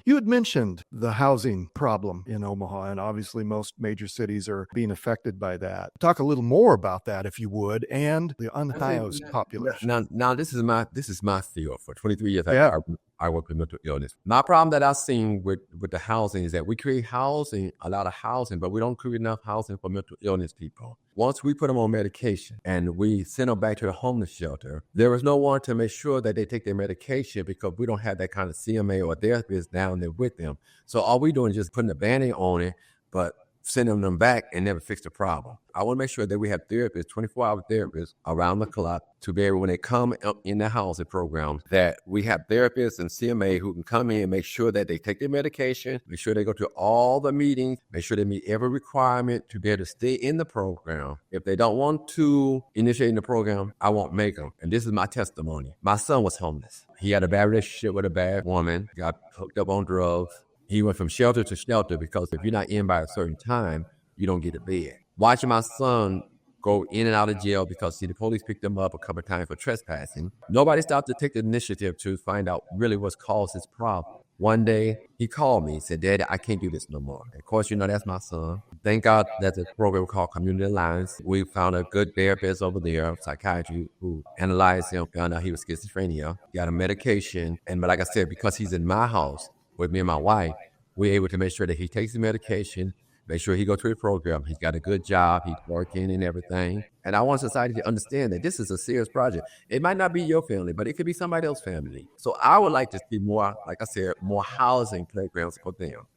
You had mentioned the housing problem in Omaha, and obviously most major cities are being affected by that. Talk a little more about that, if you would, and the unhoused population. Now this is my field. For 23 years, Yeah. I work with mental illness. My problem that I've seen with the housing is that we create housing, a lot of housing, but we don't create enough housing for mental illness people. Once we put them on medication and we send them back to the homeless shelter, there is no one to make sure that they take their medication because we don't have that kind of CMA or therapist down there with them. So all we doing is just putting a Band-Aid on it, but sending them back and never fix the problem. I want to make sure that we have therapists, 24-hour therapists around the clock to be able, when they come up in the housing program, that we have therapists and CMA who can come in and make sure that they take their medication, make sure they go to all the meetings, make sure they meet every requirement to be able to stay in the program. If they don't want to initiate in the program, I won't make them. And this is my testimony. My son was homeless. He had a bad relationship with a bad woman, got hooked up on drugs. He went from shelter to shelter because if you're not in by a certain time, you don't get a bed. Watching my son go in and out of jail because, the police picked him up a couple of times for trespassing. Nobody stopped to take the initiative to find out really what's caused his problem. One day, he called me and said, "Daddy, I can't do this no more." Of course, that's my son. Thank God there's a program called Community Alliance. We found a good therapist over there, psychiatry, who analyzed him, found out he was schizophrenia, got a medication. And like I said, because he's in my house with me and my wife, we're able to make sure that he takes the medication, make sure he goes through the program. He's got a good job. He's working and everything. And I want society to understand that this is a serious project. It might not be your family, but it could be somebody else's family. So I would like to see more, like I said, more housing playgrounds for them.